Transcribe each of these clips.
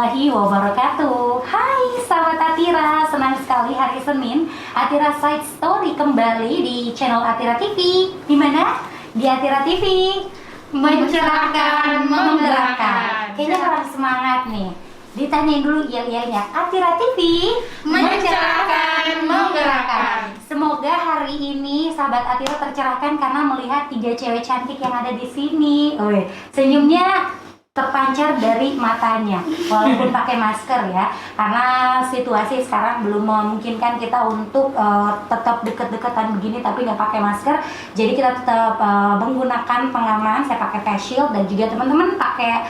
warahmatullahi wabarakatuh. Hai sahabat Atira, senang sekali hari Senin Atira Side Story kembali di channel Atira TV. Di mana? Di Atira TV mencerahkan, menggerakkan. Kayaknya kurang semangat nih. Ditanyain dulu iya-iyanya. Atira TV mencerahkan, menggerakkan. Semoga hari ini sahabat Atira tercerahkan karena melihat 3 cewek cantik yang ada di sini. Senyumnya terpancar dari matanya walaupun pakai masker ya, karena situasi sekarang belum memungkinkan kita untuk tetap deket-deketan begini tapi nggak pakai masker. Jadi kita tetap menggunakan pengaman. Saya pakai face shield dan juga teman-teman pakai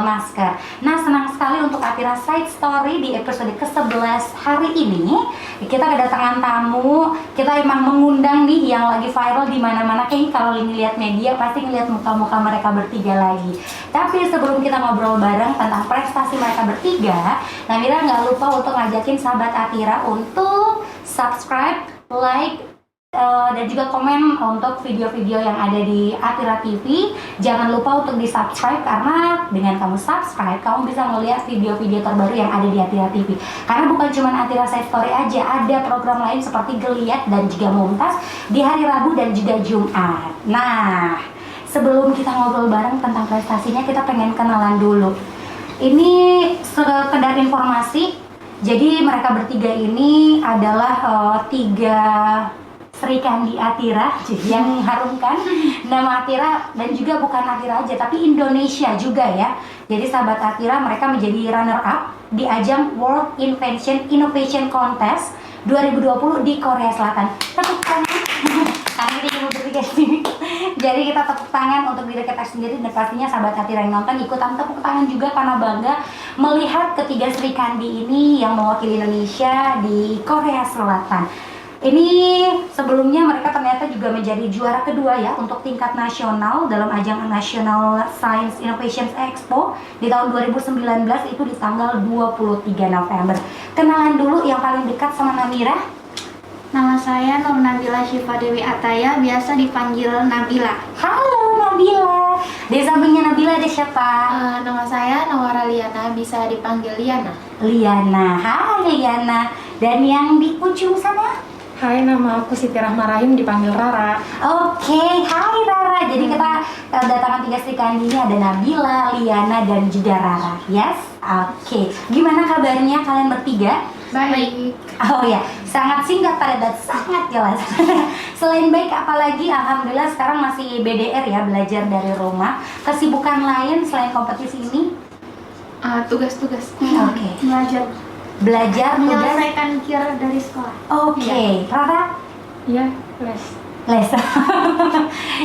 masker. Nah, senang sekali untuk Atira Side Story di episode ke-11 hari ini kita kedatangan tamu. Kita emang mengundang nih yang lagi viral di mana-mana. Kayaknya kalau ini lihat media pasti ngeliat muka-muka mereka bertiga lagi. Tapi sebelum kita ngobrol bareng tentang prestasi mereka bertiga, Namira nggak lupa untuk ngajakin sahabat Atira untuk subscribe, like, dan juga komen untuk video-video yang ada di Atira TV. Jangan lupa untuk di-subscribe karena dengan kamu subscribe, kamu bisa melihat video-video terbaru yang ada di Atira TV. Karena bukan cuma Atira Side Story aja, ada program lain seperti Geliat dan juga Mumtaz di hari Rabu dan juga Jumat. Nah, sebelum kita ngobrol bareng tentang prestasinya, kita pengen kenalan dulu. Ini sekedar informasi, jadi mereka bertiga ini adalah 3 Sri Kandi Atira, jadi yang mengharumkan nama Atira, dan juga bukan Atira aja, tapi Indonesia juga ya. Jadi sahabat Atira, mereka menjadi runner up di ajang World Innovation Contest 2020 di Korea Selatan. Tepuk tangan. Kami ini bertiga sini. Jadi kita tepuk tangan untuk diri kita sendiri, dan pastinya sahabat Atira yang nonton ikutan tepuk tangan juga karena bangga melihat ketiga Sri Kandi ini yang mewakili Indonesia di Korea Selatan. Ini sebelumnya mereka ternyata juga menjadi juara kedua ya untuk tingkat nasional dalam ajang National Science Innovation Expo di tahun 2019, itu di tanggal 23 November. Kenalan dulu yang paling dekat sama Namira. Nama saya Nur Nabila Syifa Dewi Ataya, biasa dipanggil Nabila. Halo Nabila. Di sampingnya Nabila ada siapa? Nama saya Nawara Liana, bisa dipanggil Liana. Liana. Hai Liana. Dan yang di ujung sana? Hai, nama aku Siti Rahma Rahim, dipanggil Rara. Oke, hai Rara. Jadi kita kedatangan 3 Sri Kandi ini, ada Nabila, Liana, dan juga Rara. Yes? Oke. Gimana kabarnya kalian bertiga? Baik. Oh ya, sangat singkat padat, sangat jelas. Selain baik, apalagi alhamdulillah sekarang masih BDR ya, belajar dari rumah. Kesibukan lain selain kompetisi ini? Tugas-tugas. Oke. Belajar, tugas. Menyelesaikan kira dari sekolah. Oke. Rara? Iya, les. Les.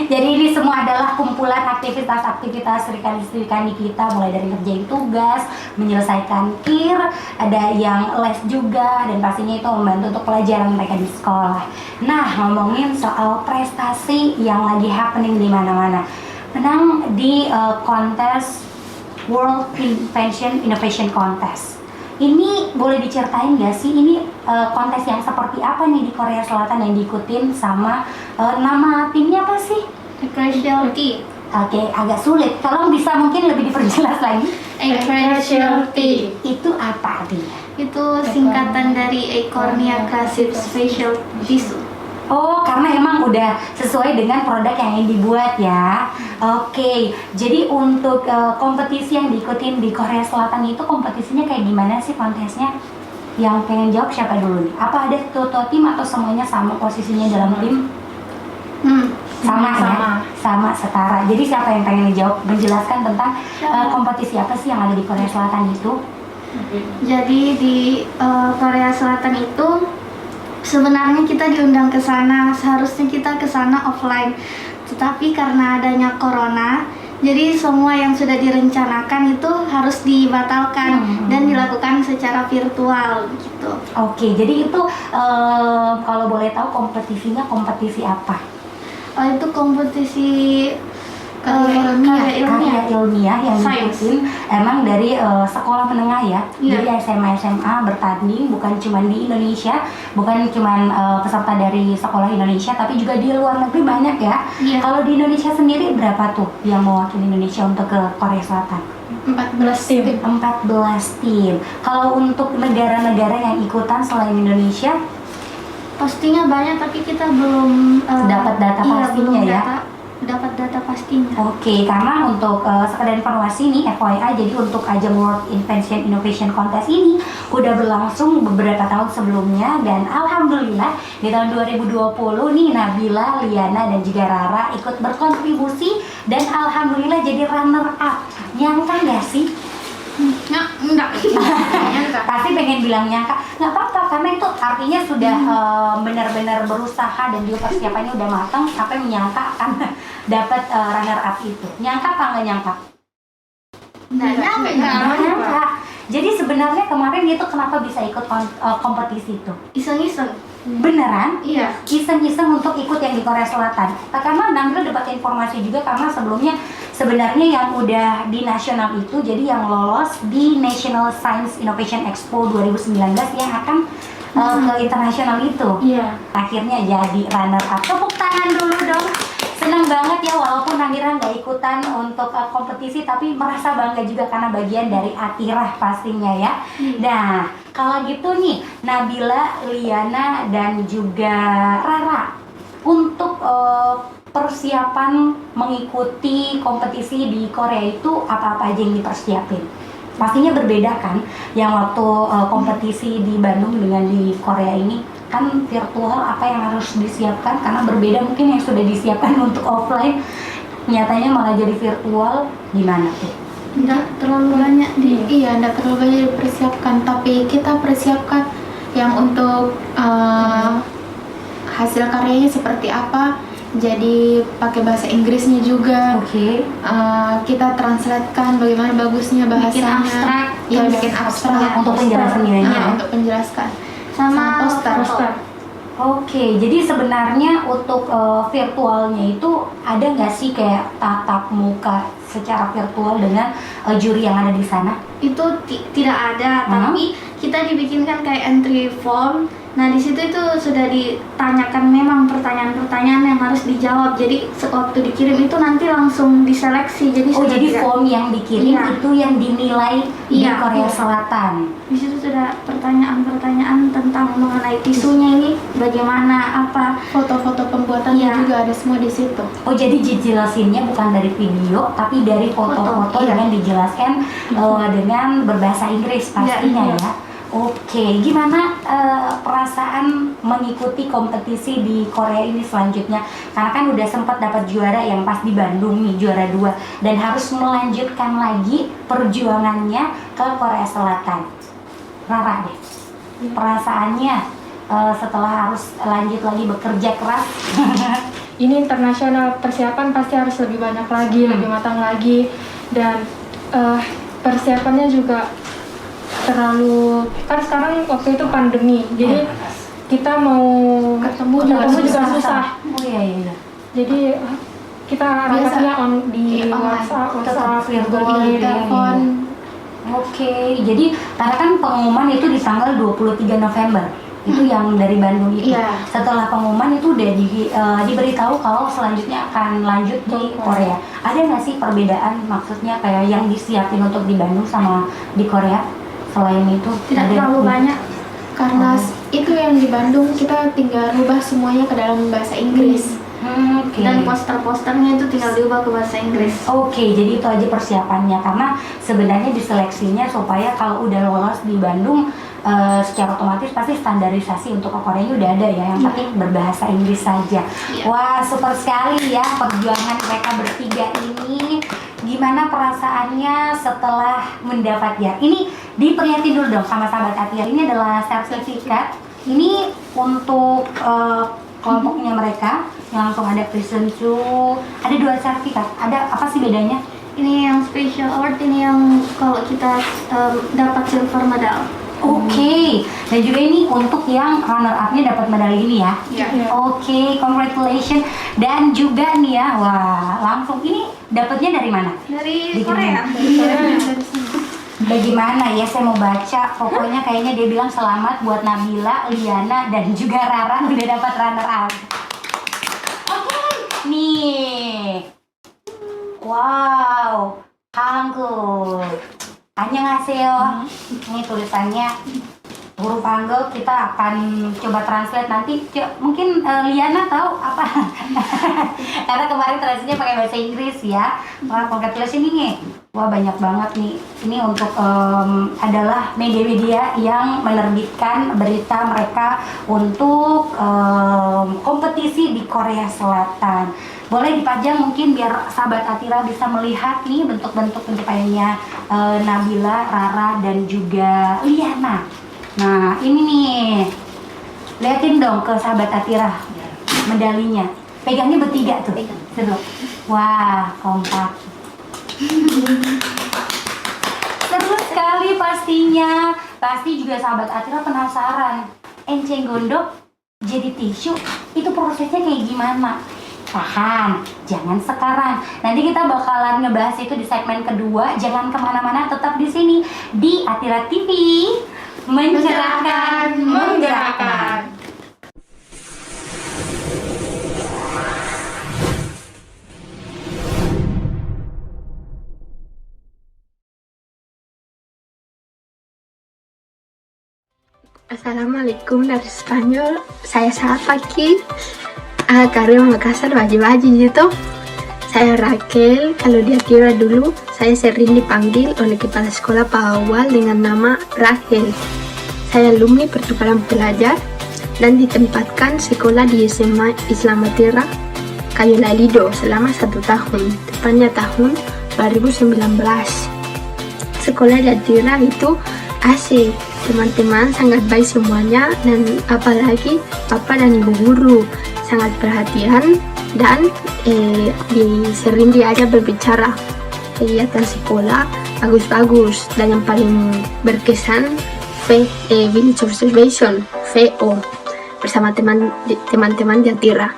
Jadi ini semua adalah kumpulan aktivitas Sri Kandi kita, mulai dari ngerjain tugas, menyelesaikan kir, ada yang les juga, dan pastinya itu membantu untuk pelajaran mereka di sekolah. Nah, ngomongin soal prestasi yang lagi happening di mana-mana. Menang di kontes World Innovation Contest. Ini boleh diceritain nggak sih, ini kontes yang seperti apa nih di Korea Selatan yang diikutin sama nama timnya apa sih? Equality. Oke, agak sulit. Tolong bisa mungkin lebih diperjelas lagi. Equality. Itu apa artinya? Itu singkatan dari Eicornia Classic Special Tissue. Oh, karena emang udah sesuai dengan produk yang ingin dibuat ya. Oke, jadi untuk kompetisi yang diikutin di Korea Selatan itu kompetisinya kayak gimana sih kontesnya? Yang pengen jawab siapa dulu nih? Apa ada ketua tim atau semuanya sama posisinya dalam tim? Sama ya? Sama, setara. Jadi siapa yang pengen dijawab, menjelaskan tentang kompetisi apa sih yang ada di Korea Selatan itu? Jadi di Korea Selatan itu sebenarnya kita diundang ke sana, seharusnya kita ke sana offline. Tetapi karena adanya corona, jadi semua yang sudah direncanakan itu harus dibatalkan dan dilakukan secara virtual gitu. Oke, jadi itu kalau boleh tahu kompetisinya kompetisi apa? Itu kompetisi karya ilmiah yang Science. diikutin emang dari sekolah menengah ya. Iya. Jadi SMA bertanding bukan cuma di Indonesia, bukan cuma peserta dari sekolah Indonesia, tapi juga di luar negeri banyak ya. Iya. Kalau di Indonesia sendiri berapa tuh yang mewakili Indonesia untuk ke Korea Selatan? 14 tim. 14 tim. Kalau untuk negara-negara yang ikutan selain Indonesia, Pastinya banyak, tapi kita belum dapat data pastinya ya. Dapat data pastinya. Oke, karena untuk sekedar informasi nih FYI, jadi untuk ajang World Invention Innovation Contest ini udah berlangsung beberapa tahun sebelumnya, dan alhamdulillah di tahun 2020 nih Nabila, Liana dan juga Rara ikut berkontribusi dan alhamdulillah jadi runner up. Nyangka nggak sih? Enggak. Pasti pengen bilang nyangka, nggak apa-apa karena itu artinya sudah benar-benar berusaha dan juga persiapannya udah matang sampai menyangka akan dapat runner up itu. Nyangka apa nggak nyangka? Nggak Nyangka. Jadi sebenarnya kemarin itu kenapa bisa ikut kompetisi itu? Iseng-iseng. Beneran? Iya. Iseng-iseng untuk ikut yang di Korea Selatan. Karena Nabila dapat informasi juga karena sebelumnya sebenarnya yang udah di nasional itu, jadi yang lolos di National Science Innovation Expo 2019 yang akan ke internasional itu. Iya. Akhirnya jadi runner up. Tepuk tangan dulu dong. Senang banget ya, walaupun Namira nggak ikutan untuk kompetisi, tapi merasa bangga juga karena bagian dari Atirah pastinya ya. Nah, kalau gitu nih Nabila, Liana dan juga Rara, untuk persiapan mengikuti kompetisi di Korea itu apa-apa aja yang dipersiapin? Pastinya berbeda kan, yang waktu kompetisi di Bandung dengan di Korea ini kan virtual, apa yang harus disiapkan karena berbeda mungkin yang sudah disiapkan untuk offline, nyatanya malah jadi virtual, gimana tuh? Enggak terlalu banyak Enggak terlalu banyak dipersiapkan, tapi kita persiapkan yang untuk hasil karyanya seperti apa. Jadi pakai bahasa Inggrisnya juga. Oke. Kita translatekan bagaimana bagusnya bahasanya. abstrak. Ya, bikin abstrak Untuk penjelasan nilainya. Untuk penjelaskan. Sama poster. Oke, jadi sebenarnya untuk virtualnya itu ada nggak sih kayak tatap muka secara virtual dengan juri yang ada di sana? Itu tidak ada, tapi kita dibikinkan kayak entry form. Nah, di situ itu sudah ditanyakan memang pertanyaan-pertanyaan yang harus dijawab. Jadi waktu dikirim itu nanti langsung diseleksi. Jadi jadi form yang dikirim Iya. itu yang dinilai di Iya. Korea Selatan. Di situ sudah pertanyaan-pertanyaan tentang mengenai tisunya ini bagaimana, apa. Foto-foto pembuatannya Iya. juga ada semua di situ. Oh, jadi dijelasinnya bukan dari video, tapi dari foto-foto Foto, iya. yang dijelaskan dengan berbahasa Inggris pastinya Iya. ya. Oke, gimana perasaan mengikuti kompetisi di Korea ini selanjutnya? Karena kan udah sempat dapat juara yang pas di Bandung nih, juara 2, dan harus melanjutkan lagi perjuangannya ke Korea Selatan. Rara deh, perasaannya setelah harus lanjut lagi bekerja keras. Ini internasional, persiapan pasti harus lebih banyak lagi, lebih matang lagi, dan persiapannya juga terlalu, kan sekarang waktu itu pandemi, jadi kita mau ketemu juga susah. Oh iya. Jadi kita rapatnya di WhatsApp, virtual di telepon. Oke, jadi karena kan pengumuman itu di tanggal 23 November. Itu yang dari Bandung itu. Iya. Setelah pengumuman itu udah diberitahu kalau selanjutnya akan lanjut di Korea. Ada nggak sih perbedaan, maksudnya kayak yang disiapin untuk di Bandung sama di Korea? Selain itu Tidak terlalu banyak. Karena itu yang di Bandung kita tinggal rubah semuanya ke dalam bahasa Inggris. Oke. Dan poster-posternya itu tinggal diubah ke bahasa Inggris. Oke, jadi itu aja persiapannya, karena sebenarnya diseleksinya supaya kalau udah lolos di Bandung secara otomatis pasti standarisasi untuk ke Korea udah ada ya, yang penting berbahasa Inggris saja. Wah, super sekali ya perjuangan mereka bertiga ini. Gimana perasaannya setelah mendapat ya? Ini diperlihatin dulu dong sama sahabat Atia. Ini adalah sertifikat. Ini untuk kelompoknya mereka yang langsung ada Prison 2. Ada 2 sertifikat. Ada apa sih bedanya? Ini yang special award, ini yang kalau kita dapat silver medal. Oke, dan juga ini untuk yang runner up-nya dapat medali ini ya. Iya. Oke, congratulations. Dan juga nih ya, wah langsung ini dapatnya dari mana? Dari Bikin Korea. mana? Dari sana. Bagaimana ya, saya mau baca. Pokoknya kayaknya dia bilang selamat buat Nabila, Liana, dan juga Rara udah dapat runner up. Oke, nih. Wow, Hangul. Annyeonghaseyo. Ini tulisannya huruf Hangul, kita akan coba translate nanti. Mungkin Liana tahu apa? Karena kemarin translate-nya pakai bahasa Inggris ya. Wah, congratulations nih. Wah, banyak banget nih. Ini untuk adalah media-media yang menerbitkan berita mereka untuk kompetisi di Korea Selatan. Boleh dipajang mungkin biar sahabat Atira bisa melihat nih bentuk-bentuk pencapaiannya Nabila, Rara, dan juga Liana. Nah, ini nih. Liatin dong ke sahabat Atira medalinya. Pegangnya bertiga tuh. Seru. Wah, kompak. Seru sekali pastinya. Pasti juga sahabat Atira penasaran. Enceng gondok jadi tisu, itu prosesnya kayak gimana? Tahan, jangan sekarang. Nanti kita bakalan ngebahas itu di segmen kedua. Jangan kemana-mana, tetap di sini di Atira TV. Mencerahkan, menggerakkan. Assalamualaikum dari Spanyol. Saya sapa Ki. Karena Makassar baju-baju gitu. Saya Raquel. Kalau di Atira dulu, saya sering dipanggil oleh kepala sekolah Pawal dengan nama Rachel. Saya alumni pertukaran pelajar dan ditempatkan sekolah di SMA Islam Atira Kayu Lalido selama 1 tahun, tepatnya tahun 2019. Sekolah di Atira itu asik, teman-teman sangat baik semuanya, dan apalagi bapak dan ibu guru sangat perhatian dan sering diajak berbicara. Kegiatan sekolah bagus-bagus, dan yang paling berkesan Village Observation (VO) bersama teman-teman di Atira.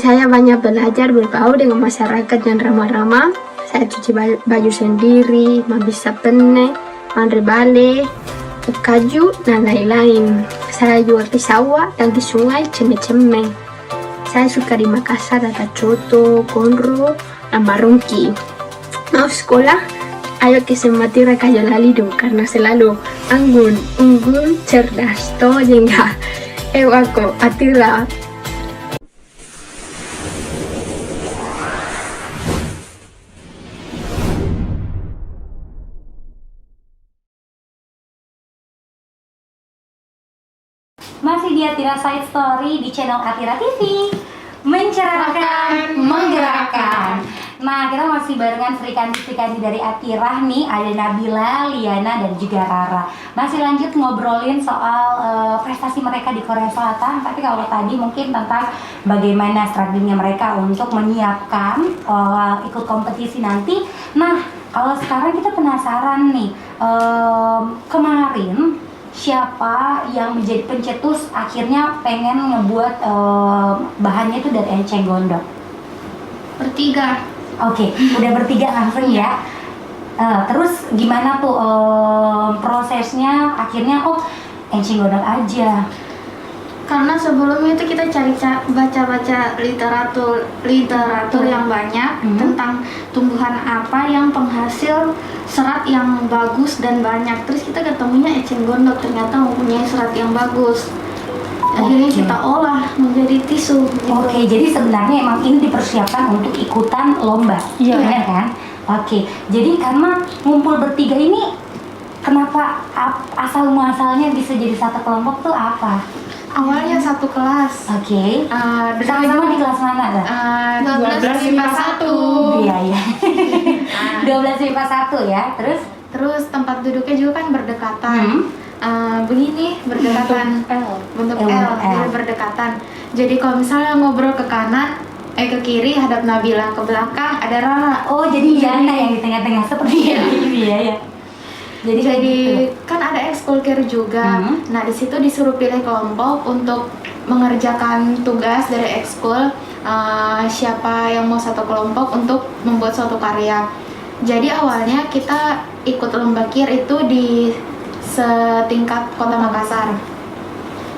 Saya banyak belajar berbaur dengan masyarakat yang ramah-ramah. Saya cuci baju sendiri, mabisa penne, manrebale, kaju, dan lain-lain. Saya juga ke sawah dan di sungai ceme-ceme. Saya suka di Makassar ada coto, konro, dan barongki. Mau sekolah? Ayo ke SMA Atira Kayu Lalido karena selalu anggun, unggul, cerdas, to jengga. Ewako Atira. Masih di Atira Side Story di channel Atira TV. Mencerahkan, menggerakkan. Nah, kita masih barengan Sri Kandi dari Atira nih. Ada Nabila, Liana, dan juga Rara. Masih lanjut ngobrolin soal prestasi mereka di Korea Selatan. Tapi kalau tadi mungkin tentang bagaimana strateginya mereka untuk menyiapkan ikut kompetisi nanti. Nah, kalau sekarang kita penasaran nih, kemarin siapa yang menjadi pencetus akhirnya pengen ngebuat bahannya itu dari enceng gondok? Bertiga. Oke, udah bertiga langsung ya. Terus gimana tuh prosesnya akhirnya enceng gondok aja? Karena sebelumnya itu kita baca-baca literatur yang banyak tentang tumbuhan apa yang penghasil serat yang bagus dan banyak. Terus kita ketemunya eceng gondok, ternyata mempunyai serat yang bagus. Akhirnya kita olah menjadi tisu. Gitu. Oke, jadi sebenarnya emang ini dipersiapkan untuk ikutan lomba, Iya. benar kan? Oke, jadi karena ngumpul bertiga ini, kenapa asal muasalnya bisa jadi satu kelompok tuh apa? Awalnya satu kelas. Oke. Bersama-sama di kelas mana tuh? 12 IPA 1. Iya ya. 12 IPA 1 ya. Terus tempat duduknya juga kan berdekatan. Begini berdekatan, bentuk L, jadi berdekatan. Jadi kalau misalnya ngobrol ke kanan, ke kiri hadap Nabila, ke belakang ada Rara. Oh, jadi Yana yang di tengah-tengah seperti ini ya. Jadi kayak gitu. kan ada ekskul care juga. Nah, di situ disuruh pilih kelompok untuk mengerjakan tugas dari ekskul. Siapa yang mau satu kelompok untuk membuat suatu karya. Jadi awalnya kita ikut lomba KIR itu di setingkat Kota Makassar.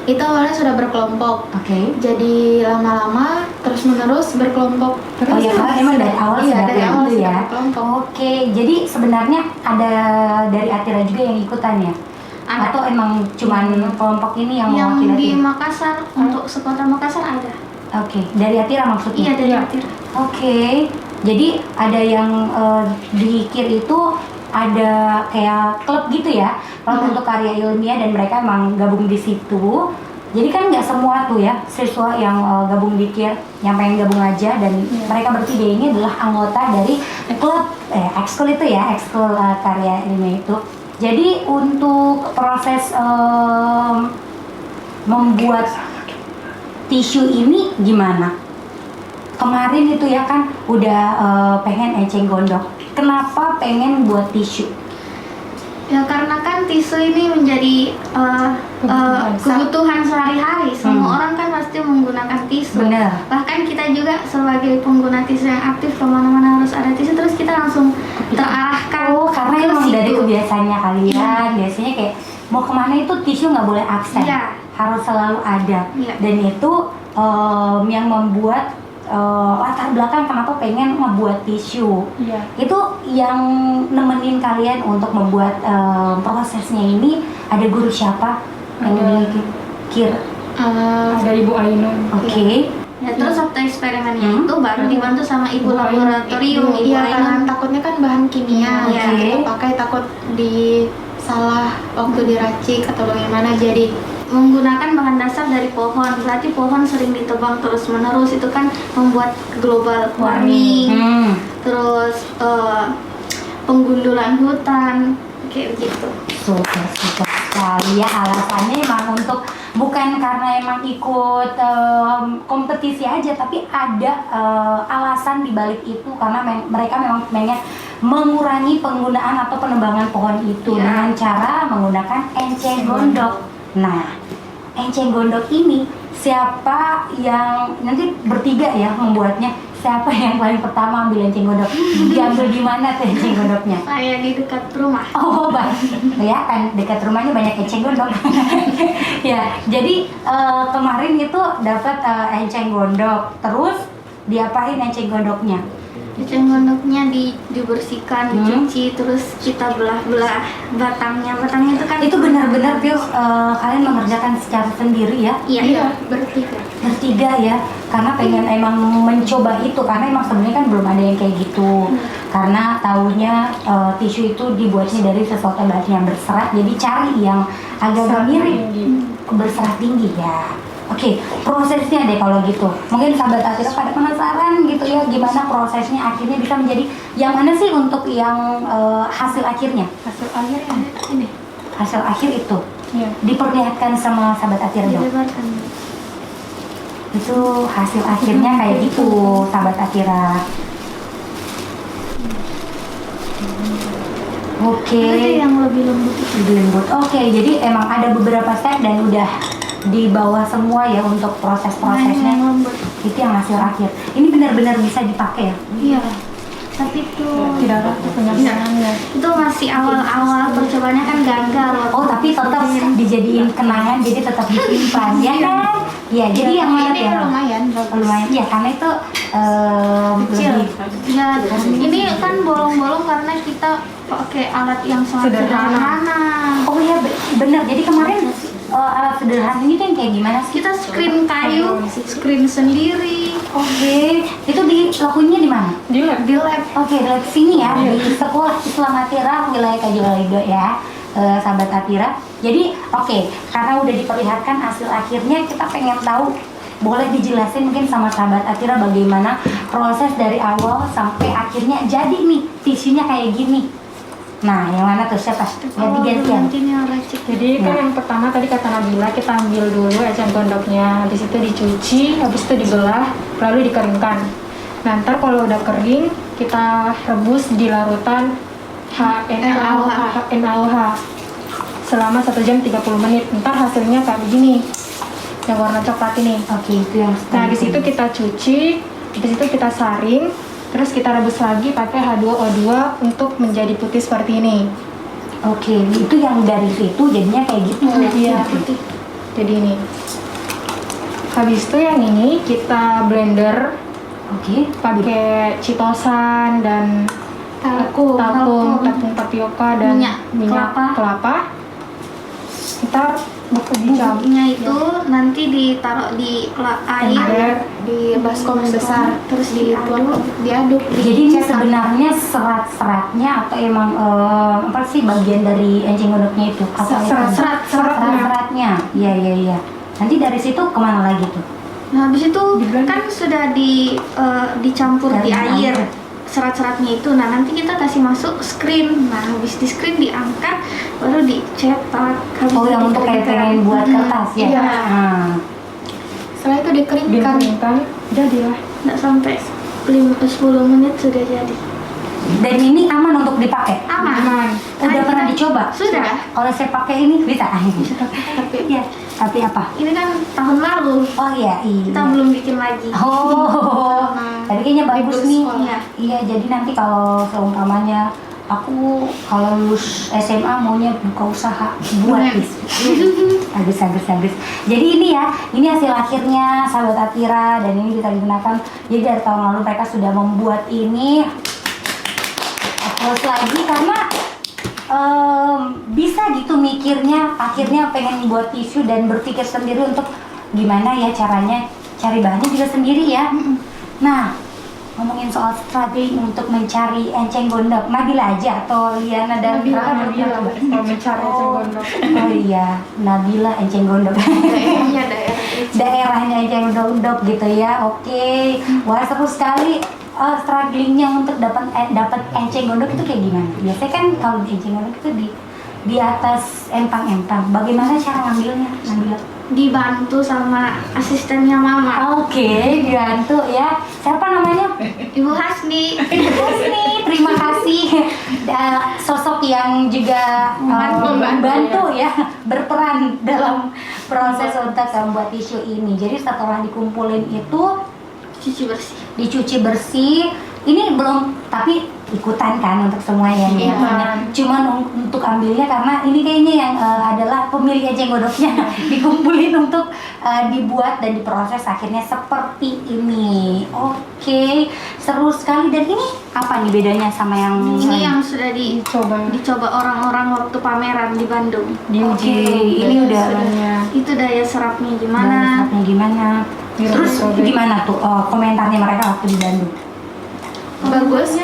Itu awalnya sudah berkelompok. Oke. Jadi lama-lama terus menerus berkelompok. Oh iya, Kak, emang dari awal Iya, sudah dari kayak awal gitu sudah ya. berkelompok. Oke, jadi sebenarnya ada dari Atira juga yang ikutan ya? Ada. Atau emang cuman kelompok ini yang Yang mewakili di Atira? Makassar untuk sekota Makassar ada. Oke, dari Atira maksudnya? Iya, dari Iya. Atira. Oke, jadi ada yang di KIR itu ada kayak klub gitu ya, klub untuk karya ilmiah dan mereka emang gabung di situ. Jadi kan nggak semua tuh ya siswa yang gabung di KIR yang pengen gabung aja dan mereka bertiga ini adalah anggota dari klub ekskul itu ya, ekskul karya ilmiah itu. Jadi untuk proses membuat tisu ini gimana? Kemarin itu ya kan udah pengen eceng gondok. Kenapa pengen buat tisu? Ya karena kan tisu ini menjadi kebutuhan sehari-hari. Semua orang kan pasti menggunakan tisu. Bener. Bahkan kita juga sebagai pengguna tisu yang aktif kemana-mana harus ada tisu. Terus kita langsung terarahkan. Oh, karena ke emang situ. dari kebiasaannya kalian, biasanya kayak mau kemana itu tisu nggak boleh absen, Iya. harus selalu ada. Iya. Dan itu yang membuat latar belakang kenapa pengen ngebuat tisu. Iya. Itu yang nemenin kalian untuk membuat prosesnya ini ada guru siapa yang Ada. di KIR? Ada Ibu Ainun. Oke. Ya, terus waktu eksperimennya itu baru dibantu sama ibu Ibu laboratorium. Ainun. Iya, Ibu karena takutnya kan bahan kimia Oke. ya kita pakai, takut di salah waktu diracik atau bagaimana. Jadi menggunakan bahan dasar dari pohon. Berarti pohon sering ditebang terus menerus, itu kan membuat global warming. Terus penggundulan hutan kayak gitu. Super sekali ya, alasannya emang untuk bukan karena emang ikut kompetisi aja, tapi ada alasan dibalik itu karena mereka memang pengen mengurangi penggunaan atau penebangan pohon itu dengan cara menggunakan enceng gondok. Nah, enceng gondok ini siapa yang nanti bertiga ya membuatnya? Siapa yang paling pertama ambil enceng gondok? Diambil di mana tuh enceng gondoknya? Saya di dekat rumah. Oh, baik. Ya kan dekat rumahnya banyak enceng gondok. Ya, jadi kemarin itu dapat enceng gondok. Terus diapain enceng gondoknya? Enceng gondoknya dibersihkan, dicuci, terus kita belah-belah batangnya. Batangnya itu kan Itu benar-benar Pil, kalian mengerjakan secara sendiri ya? Iya, bertiga. Bertiga ya, karena pengen emang mencoba itu, karena emang sebenarnya kan belum ada yang kayak gitu. Karena taunya tisu itu dibuatnya dari sesuatu bahan yang berserat, jadi cari yang agak mirip berserat tinggi ya. Oke, prosesnya deh kalau gitu. Mungkin sahabat Atira pada penasaran gitu ya, gimana prosesnya akhirnya bisa menjadi yang mana sih untuk yang hasil akhirnya? Hasil akhirnya ini. Hasil akhir itu Iya. diperlihatkan sama sahabat Atira dong. Dilebarkan. Itu hasil akhirnya kayak gitu, sahabat Atira. Oke. Itu yang lebih lembut itu. Lebih lembut. Oke, jadi emang ada beberapa step dan udah di bawah semua ya untuk Yang proses-prosesnya. lembut. Itu yang hasil akhir. Ini benar-benar bisa dipakai ya? Iya. Tapi itu Tidak ada penyelesaiannya. itu masih awal-awal, percobaannya kan gagal. Oh, tapi tetap dijadiin kenangan, jadi tetap disimpan, ya kan? Iya, jadi yang mana ini ya? lumayan bagus. Lumayan, ya karena itu Kecil. lebih Ya, ini kan bolong-bolong karena kita pakai alat yang sangat Sederhana. sederhana. Oh iya benar. Jadi kemarin alat sederhana ini tuh yang kayak gimana sih? Kita screen kayu, screen sendiri Oke, itu dilakuinnya di mana? Di lab. di lab. Oke, di sini ya, di Sekolah Islam Atira wilayah Kajolalido ya, sahabat Atira. Jadi oke, karena udah diperlihatkan hasil akhirnya, kita pengen tahu, boleh dijelasin mungkin sama sahabat Atira bagaimana proses dari awal sampai akhirnya jadi nih tisunya kayak gini. Nah, yang mana tuh siapa? Ganti-gantian. Gantinya racik. Jadi kan yang pertama tadi kata Nabila, kita ambil dulu eceng gondoknya, habis itu dicuci, habis itu dibelah, lalu dikeringkan. Nah, ntar kalau udah kering, kita rebus di larutan HNaOH selama 1 jam 30 menit. Ntar hasilnya kayak begini, yang warna coklat ini. Oke, itu yang Nah, di situ kita cuci, di situ kita saring, terus kita rebus lagi pakai H2O2 untuk menjadi putih seperti ini. Oke, itu yang dari situ jadinya kayak gitu. Iya, putih. Jadi ini. Habis itu yang ini kita blender Oke, pakai chitosan dan Talkum, tepung tapioka dan minyak kelapa. Ntar dicampur. bubuknya itu nanti ditaruh di air di baskom besar, terus diaduk. jadi ini sebenarnya serat-seratnya atau emang apa sih bagian dari enceng gondoknya itu? Serat-seratnya. Iya. Nanti dari situ kemana lagi tuh? Nah, habis itu Diblender. kan sudah dicampur di Dari air air. serat-seratnya itu. Nah, nanti kita kasih masuk screen. Nah, habis di screen diangkat baru dicetak. Habis Oh, yang untuk kayak pengen buat kertas ya? Iya. Nah. Setelah itu dikeringkan. dikeringkan, jadilah. Nggak sampai 10 menit sudah jadi. Dan ini aman untuk dipakai? Aman. Udah pernah dicoba? Sudah. Kalau saya pakai ini bisa? Tapi Iya. Tapi apa? ini kan tahun lalu. Oh iya. Kita belum bikin lagi. Oh, tapi kayaknya bagus nih. Iya. Iya, jadi nanti kalau seumpamanya aku kalau lulus SMA maunya buka usaha buat biskuit. Habis. Jadi ini ya, ini hasil akhirnya sahabat Atira dan ini bisa digunakan. Jadi dari tahun lalu mereka sudah membuat ini. Terus lagi karena bisa gitu mikirnya, akhirnya pengen buat tisu dan berpikir sendiri untuk gimana ya caranya cari bahannya juga sendiri ya. Nah, ngomongin soal strategi untuk mencari enceng gondok, Nabila aja atau Liana dan Nabila mau mencari enceng gondok. Oh iya, Nabila enceng gondok. Daerahnya daerah. Daerahnya enceng gondok gitu ya. Oke. Wah, seru sekali. Strugglingnya untuk dapat enceng gondok itu kayak gimana? Biasanya kan kalau di enceng gondok itu di atas empang-empang. Bagaimana cara ngambilnya, Nabila? Dibantu sama asistennya mama. Oke, dibantu ya. Siapa namanya? Ibu Hasni. Hasni, terima kasih. Sosok yang juga membantu ya, berperan dalam proses untuk membuat tisu ini. Jadi setelah dikumpulin itu dicuci bersih. Ini belum, tapi ikutan kan untuk semuanya ya. Cuman untuk ambilnya karena ini kayaknya yang adalah pemilik enceng gondoknya dikumpulin untuk dibuat dan diproses akhirnya seperti ini. Oke, seru sekali. Dan ini apa nih bedanya sama yang Ini lain? yang sudah dicoba orang-orang waktu pameran di Bandung. Oke, ini udah Itu daya serapnya gimana? Daya gimana? Terus gimana tuh komentarnya mereka waktu di Bandung? Bagus,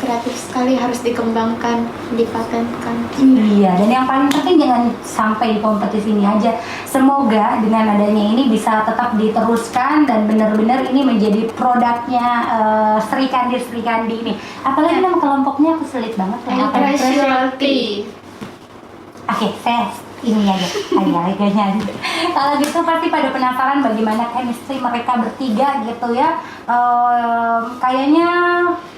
kreatif sekali, harus dikembangkan, dipatenkan. Iya, dan yang paling penting jangan sampai di kompetisi ini aja. Semoga dengan adanya ini bisa tetap diteruskan dan benar-benar ini menjadi produknya Sri Kandi ini. Apalagi nama kelompoknya aku sulit banget. Specialty. Oke, saya ini aja, kayaknya. Kalau gitu pasti pada penasaran bagaimana chemistry mereka bertiga gitu ya. Kayaknya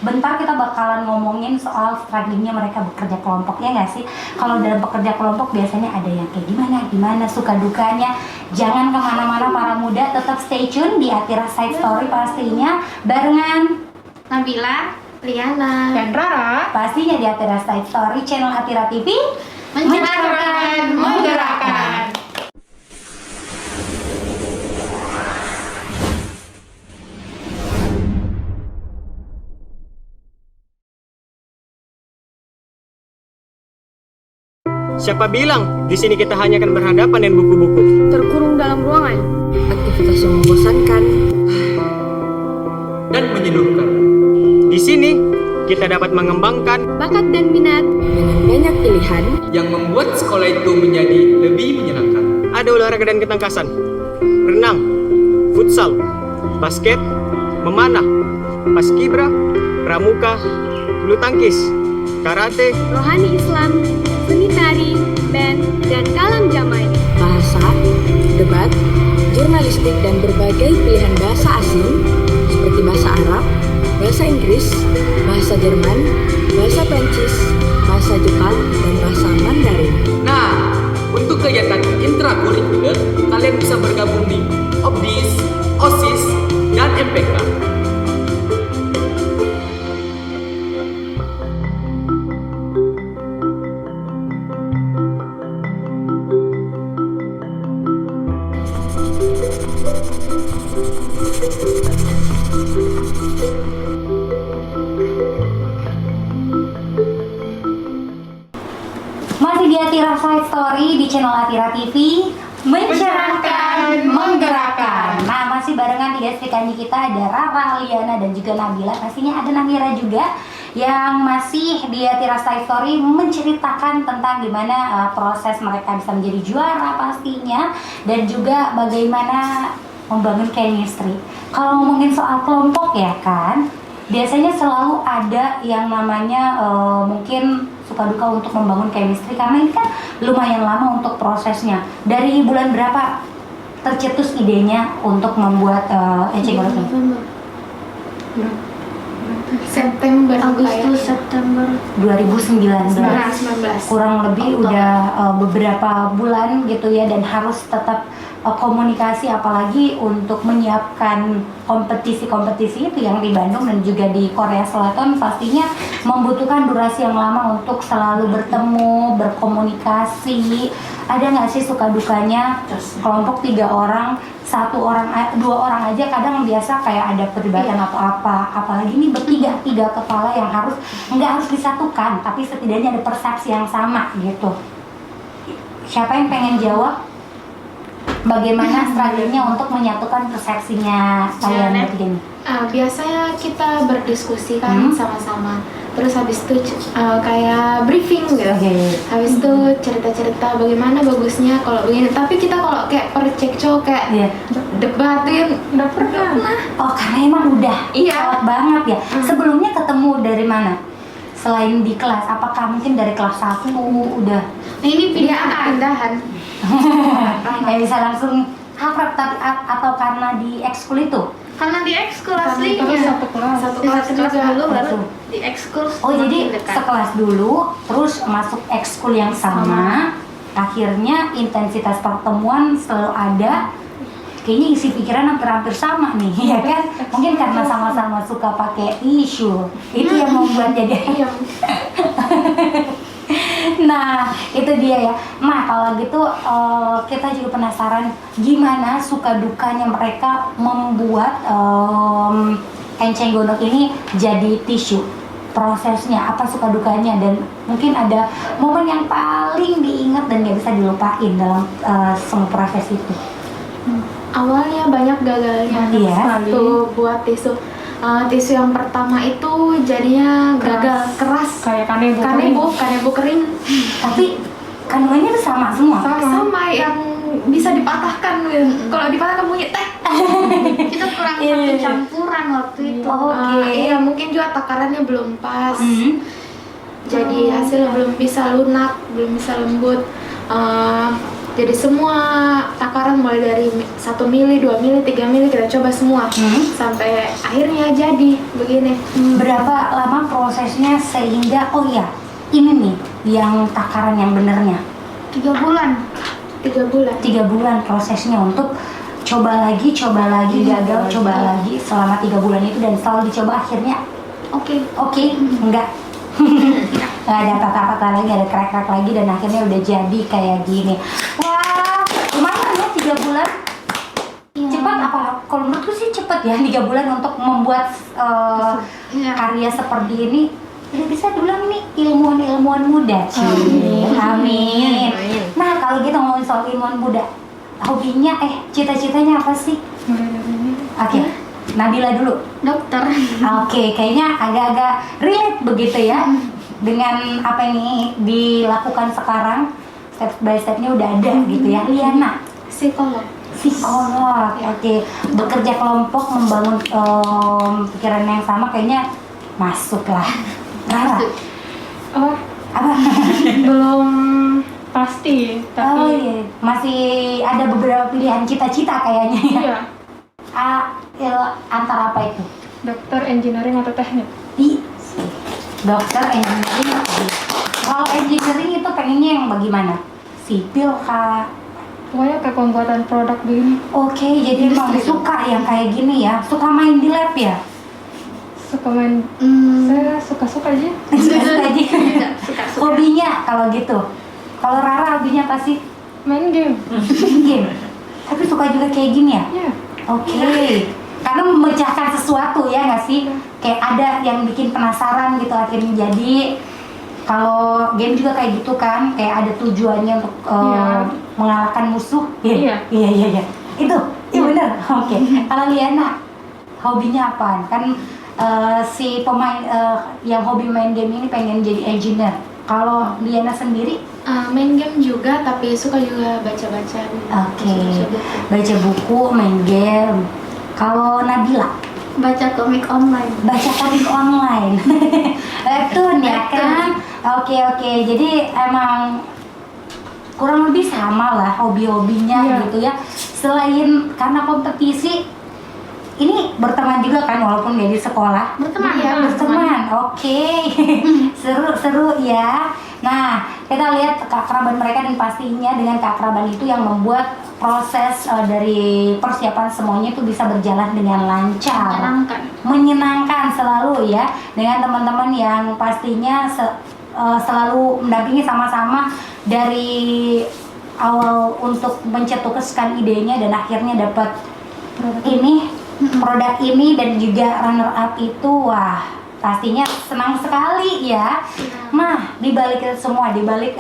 bentar kita bakalan ngomongin soal strugglingnya mereka bekerja kelompok, ya nggak sih? Kalau dalam bekerja kelompok biasanya ada yang kayak gimana suka dukanya. Jangan kemana-mana para muda, tetap stay tune di Atira Side Story pastinya barengan Nabila, Liana, Dan Rara. pastinya di Atira Side Story channel Atira TV. mencerahkan, menggerakkan. Siapa bilang di sini kita hanya akan berhadapan dengan buku-buku? Terkurung dalam ruangan. Aktivitas yang membosankan Dan menyeduhkan. Di sini kita dapat mengembangkan Bakat dan minat. dengan banyak pilihan yang membuat sekolah itu menjadi lebih menyenangkan. Ada olahraga dan ketangkasan, renang, futsal, basket, memanah, paskibra, pramuka, bulu tangkis, karate, Rohani Islam, seni tari, band, dan kalam jamai. bahasa, debat, jurnalistik, dan berbagai pilihan bahasa asing seperti bahasa Arab, bahasa Inggris, bahasa Jerman, bahasa Prancis, bahasa Jepang, dan bahasa Mandarin. Nah, untuk kegiatan intrakurikuler, kalian bisa bergabung di OBDIS, OSIS, dan MPK. Masih di Atira Side Story di channel Atira TV, mencerahkan, menggerakkan. Nah, masih barengan 3 SPKJ kita, ada Rara, Liana, dan juga Nabila. Pastinya ada Namira juga yang masih di Atira Side Story menceritakan tentang gimana proses mereka bisa menjadi juara pastinya, dan juga bagaimana membangun chemistry. Kalau ngomongin soal kelompok ya kan, biasanya selalu ada yang namanya mungkin suka duka untuk membangun chemistry, karena ini kan lumayan lama untuk prosesnya. Dari bulan berapa tercetus idenya untuk membuat eceng gondok ini? September, Agustus, September 2019. 2019. Kurang lebih udah beberapa bulan gitu ya, dan harus tetap komunikasi, apalagi untuk menyiapkan kompetisi-kompetisi itu yang di Bandung dan juga di Korea Selatan, pastinya membutuhkan durasi yang lama untuk selalu bertemu, berkomunikasi. Ada nggak sih suka dukanya kelompok 3 orang, 1 orang, 2 orang aja kadang biasa kayak ada perdebatan atau apa, apalagi ini tiga kepala yang nggak harus disatukan, tapi setidaknya ada persepsi yang sama gitu. Siapa yang pengen jawab? Bagaimana strateginya untuk menyatukan persepsinya kalian bertiga ini? Biasanya kita berdiskusi kan sama-sama. Terus habis itu kayak briefing gitu. Habis itu cerita-cerita bagaimana bagusnya kalau begini. Tapi kita kalau kayak percekcok kayak debatin udah pernah. Oh, karena emang udah kuat banget ya. Sebelumnya ketemu dari mana? Selain di kelas, apakah mungkin dari kelas 1 udah? Nah, ini pindahan. Kayak bisa langsung akrab, tapi atau karena di ekskul itu? Karena di ekskul aslinya. Satu kelas. Satu kelas dulu, baru Betul. di ekskul. Oh, jadi dekat. sekelas dulu, terus masuk ekskul yang sama, akhirnya intensitas pertemuan selalu ada. Kayaknya isi pikiran hampir sama nih, ya kan? Mungkin karena sama-sama suka pakai isu, itu yang membuat jadi. Nah, itu dia ya. Nah, kalau gitu kita juga penasaran gimana suka dukanya mereka membuat enceng gondok ini jadi tisu. Prosesnya apa, suka dukanya, dan mungkin ada momen yang paling diingat dan gak bisa dilupain dalam semua proses itu. Awalnya banyak gagalnya. Iya. Waktu buat tisu. Tisu yang pertama itu jadinya gagal, keras. Kayak kanebo kering. Tapi kandungannya itu sama semua. Sama yang bisa dipatahkan. Kalau dipatahkan bunyi teh. Itu kurang satu campuran waktu itu. Iya, mungkin juga takarannya belum pas. Jadi hasilnya belum bisa lunak, belum bisa lembut. Jadi semua takaran mulai dari 1 mili, 2 mili, 3 mili kita coba semua sampai akhirnya jadi begini. Berapa lama prosesnya sehingga ini nih yang takaran yang benernya? 3 bulan. 3 bulan. 3 bulan prosesnya untuk coba lagi, gagal, coba lagi selama 3 bulan itu, dan selalu dicoba akhirnya oke, enggak. Nggak ada patah-patah lagi, ada crack-crack lagi, dan akhirnya udah jadi kayak gini. Wah, lumayan ya 3 bulan. Cepat apa? Kalau menurutku sih cepet ya 3 bulan untuk membuat karya seperti ini. Udah bisa dibilang ini ilmuwan muda sih. Amin. Nah, kalau kita ngomongin soal ilmuwan muda, hobinya cita-citanya apa sih? Oke. Nabila dulu. Dokter. Oke, kayaknya agak-agak relate begitu ya dengan apa yang dilakukan sekarang. Step by stepnya udah ada gitu ya. Liana, Psikolog. Oke. Bekerja kelompok, membangun pikiran yang sama, kayaknya masuk lah. Rara, apa? Belum pasti, tapi iya. Masih ada beberapa pilihan cita-cita kayaknya ya. iya, Antara apa itu? dokter, engineering atau teknik. Dokter, engineering. Kalau engineering itu pengennya yang bagaimana? Sipil kah? Pokoknya kayak pembuatan produk begini. Oke, jadi emang suka yang kayak gini ya? Suka main di lab ya? Suka main, saya suka-suka aja. Suka aja. Hobinya kalau gitu? Kalau Rara hobinya apa sih? Main game. Main game. Tapi suka juga kayak gini ya? Iya. Oke. Karena memecahkan sesuatu ya nggak sih? Kayak ada yang bikin penasaran gitu akhirnya jadi. Kalau game juga kayak gitu kan, kayak ada tujuannya untuk mengalahkan musuh. Iya. Itu, iya bener. Oke. Kalau Liana, hobinya apa? Kan si pemain yang hobi main game ini pengen jadi engineer. Kalau Liana sendiri? Main game juga, tapi suka juga baca-baca. Oke. Baca buku, main game. Kalau Nabila? Baca komik online. Baca komik online. Webtoon ya kan? Oke. Jadi emang kurang lebih sama lah hobi-hobinya gitu ya. Selain karena kompetisi, ini berteman juga kan walaupun gak di sekolah? Berteman. Iya, berteman. Oke. Seru ya. Nah, kita lihat keakraban mereka dan pastinya dengan keakraban itu yang membuat proses dari persiapan semuanya itu bisa berjalan dengan lancar. Menyenangkan selalu ya, dengan teman-teman yang pastinya selalu mendampingi sama-sama dari awal untuk mencetuskan idenya dan akhirnya dapat produk ini dan juga runner up itu. Wah, pastinya senang sekali ya. Nah, dibalik itu semua, dibalik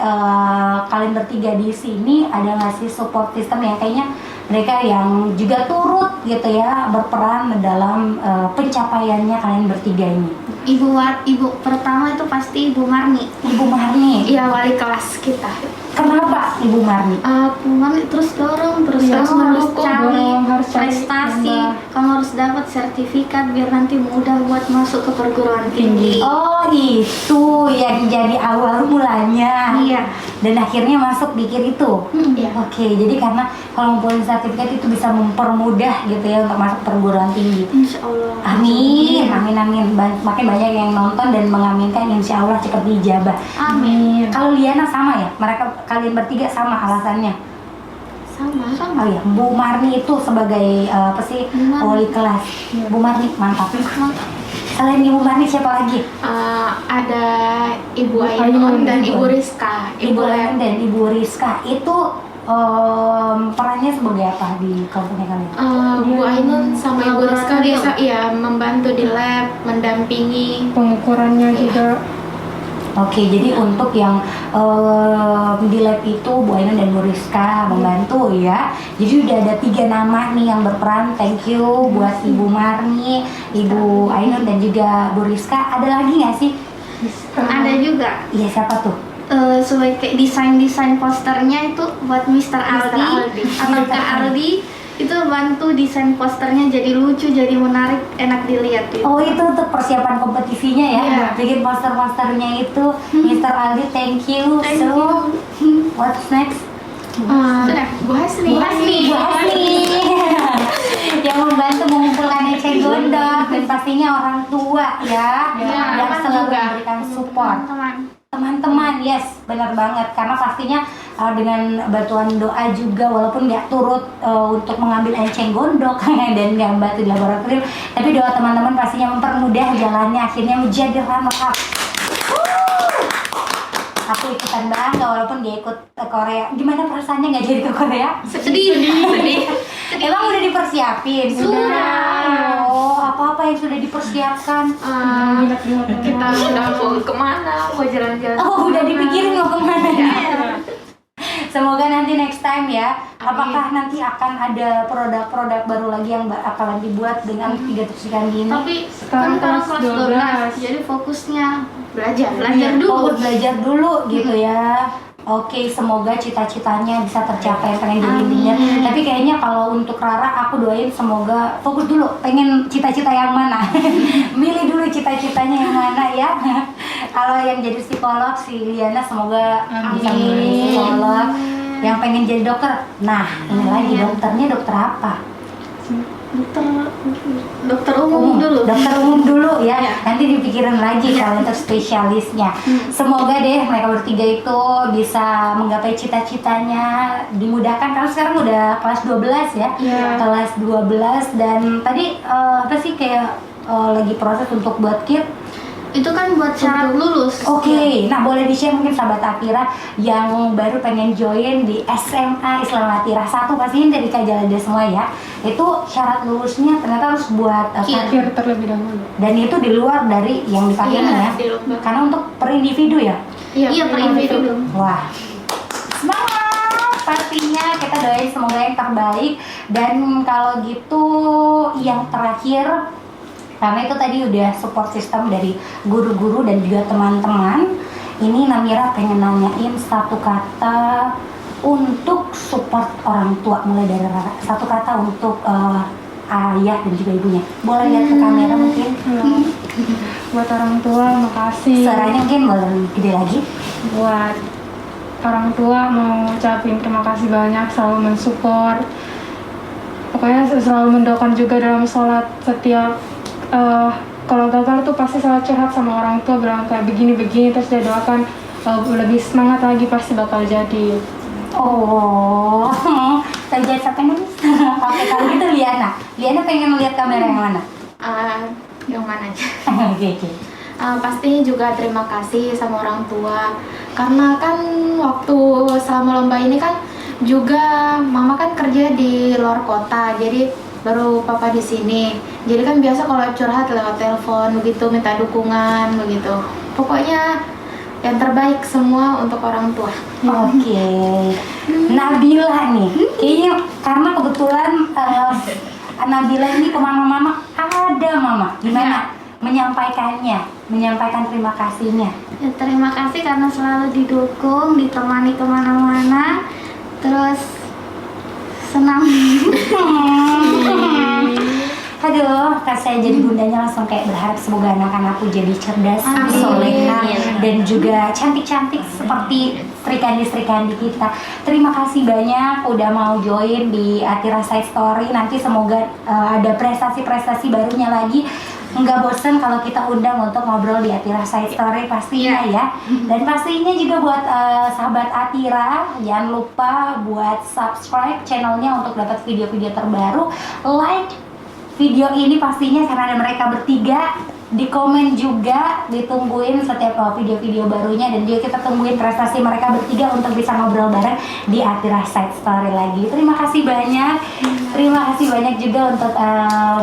kalian bertiga di sini ada nggak sih support system yang kayaknya mereka yang juga turut gitu ya berperan dalam pencapaiannya kalian bertiga ini? Ibu pertama itu pasti Ibu Marni. Ibu Marni? Iya, wali kelas kita. Kenapa Ibu Marni? Bu Marni terus dorong, terus kamu harus cari prestasi, kamu harus dapat sertifikat biar nanti mudah buat masuk ke perguruan tinggi. Oh, itu yang jadi awal mulanya. Iya. Dan akhirnya masuk pikir itu. Iya. Oke, jadi karena kalau ngumpulin sertifikat itu bisa mempermudah gitu ya untuk masuk perguruan tinggi. Insya Allah. Amin. Makin banyak yang nonton dan mengaminkan, insya Allah cepat dijabah. Amin. Kalau Liana sama ya? Kalian bertiga sama alasannya? Sama. Oh ya, Bu Marni itu sebagai apa sih, wali kelas. Bu Marni, mantap. Selain Ibu Marni siapa lagi? Ada Ibu Ainun dan Ibu Rizka. Ibu Ainun dan Ibu Rizka itu perannya sebagai apa di kampungnya kalian? Bu Ainun sama Ibu Rizka dia membantu di lab, mendampingi Pengukurannya juga. Oke, jadi untuk yang di lab itu Bu Ainun dan Bu Rizka membantu ya. Jadi udah ada 3 nama nih yang berperan. Thank you buat Ibu Marni, Ibu Ainun dan juga Bu Rizka. Ada lagi nggak sih? Ada juga. Iya, siapa tuh? Sebagai kayak desain posternya itu buat Mr. Aldi atau Kak Aldi itu bantu desain posternya jadi lucu, jadi menarik, enak dilihat gitu. Oh, itu untuk persiapan kompetisinya ya? Iya. Bikin poster-posternya itu. Mr. Aldi, thank you. What's next? Bu Hasni. Bu Hasni yang membantu mengumpulkan eceng gondok dan pastinya orang tua ya, yang selalu memberikan support. Teman-teman, yes, benar banget, karena pastinya dengan bantuan doa juga walaupun nggak turut untuk mengambil enceng gondok dan nggak membantu di laboratorium, tapi doa teman-teman pastinya mempermudah jalannya akhirnya menjadi runner up. Aku ikutan bangga walaupun dia ikut Korea. Gimana perasaannya nggak jadi ke Korea? Sedih. Emang udah dipersiapin? Sudah. Oh, apa-apa yang sudah dipersiapkan? Kita sudah mau kemana, mau jalan-jalan. Oh, udah dipikirin mau kemana ya? Semoga nanti next time ya. Apakah nanti akan ada produk-produk baru lagi yang akan dibuat dengan 3 tulisan gini? Tapi Sekarang kan kelas kelas 12, jadi fokusnya belajar dulu. Belajar dulu gitu ya. Oke, semoga cita-citanya bisa tercapai, pengen jadi engineer. Tapi kayaknya kalau untuk Rara, aku doain semoga fokus dulu, pengen cita-cita yang mana. Milih dulu cita-citanya yang mana ya. Kalau yang jadi psikolog, si Liana semoga bisa milih psikolog. Yang pengen jadi dokter, nah ini lagi dokternya dokter apa? dokter umum dulu. Dokter umum dulu ya. Nanti dipikirin lagi kalau untuk spesialisnya. Semoga deh mereka bertiga itu bisa menggapai cita-citanya, dimudahkan karena sekarang udah kelas 12 ya. Kelas 12 dan tadi apa sih kayak lagi proses untuk buat KIT. Itu kan buat syarat lulus. Oke, nah boleh di-share mungkin sahabat Atira yang baru pengen join di SMA Islam Atira 1, pastiin dari Kak Jalada semua ya. Itu syarat lulusnya ternyata harus buat KIT terlebih dahulu. dan itu di luar dari yang dipakai ya. Karena untuk per individu ya. Iya, per individu. Wah, semangat! Pastinya kita doain semoga yang terbaik. Dan kalau gitu yang terakhir, karena itu tadi udah support system dari guru-guru dan juga teman-teman, ini Namira pengen nanyain satu kata untuk support orang tua, mulai dari satu kata untuk ayah dan juga ibunya. Boleh lihat ke kamera mungkin? Buat orang tua, makasih. Suaranya mungkin boleh lebih gede lagi. Buat orang tua mau ucapin terima kasih banyak, selalu mensupport. Pokoknya selalu mendoakan juga dalam sholat. Setiap kalau gagal tuh pasti selalu curhat sama orang tua, bilang kayak begini-begini, terus dia doakan lebih semangat lagi, pasti bakal jadi. Oh, jangan sampai nangis. Oke, kalau gitu Liana pengen lihat kamera yang mana? Yang mana aja? Oke. Pastinya juga terima kasih sama orang tua, karena kan waktu selama lomba ini kan juga mama kan kerja di luar kota, jadi baru papa di sini. Jadi kan biasa kalau curhat lewat telepon begitu, minta dukungan begitu. Pokoknya yang terbaik semua untuk orang tua. Oke. Nabila nih, kayaknya karena kebetulan Nabila ini kemana-mana ada mama. Gimana menyampaikan terima kasihnya? Ya, terima kasih karena selalu didukung, ditemani kemana-mana, terus senang. Aduh, kan saya jadi bundanya langsung kayak berharap semoga anak-anakku jadi cerdas, soleha, dan juga cantik-cantik seperti Sri-Kandi kita. Terima kasih banyak udah mau join di Atira Side Story. Nanti semoga ada prestasi-prestasi barunya lagi. Nggak bosen kalau kita undang untuk ngobrol di Atira Side Story pastinya ya. Dan pastinya juga buat sahabat Atira, jangan lupa buat subscribe channelnya untuk dapat video-video terbaru. Like video ini pastinya karena ada mereka bertiga. Di komen juga, ditungguin setiap video-video barunya, dan juga kita tungguin prestasi mereka bertiga untuk bisa ngobrol bareng di Atira Side Story lagi. Terima kasih banyak. Terima kasih banyak juga untuk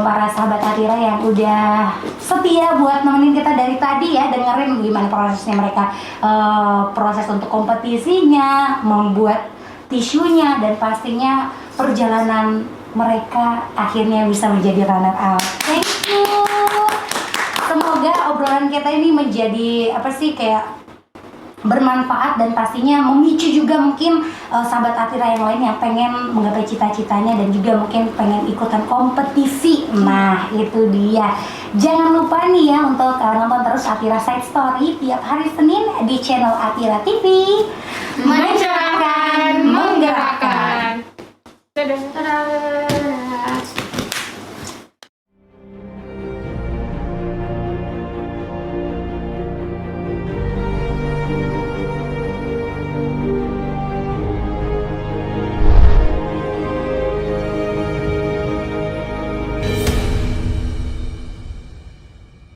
para sahabat Atira yang udah setia buat nemenin kita dari tadi ya, dengerin gimana prosesnya mereka, proses untuk kompetisinya, membuat tisunya, dan pastinya perjalanan mereka akhirnya bisa menjadi runner up. Thank you. Semoga obrolan kita ini menjadi kayak bermanfaat dan pastinya memicu juga mungkin sahabat Atira yang lain yang pengen menggapai cita-citanya dan juga mungkin pengen ikutan kompetisi. Nah, itu dia. Jangan lupa nih ya untuk nonton terus Atira Side Story tiap hari Senin di channel Atira TV. Mencerahkan, menggerakkan. Dadah.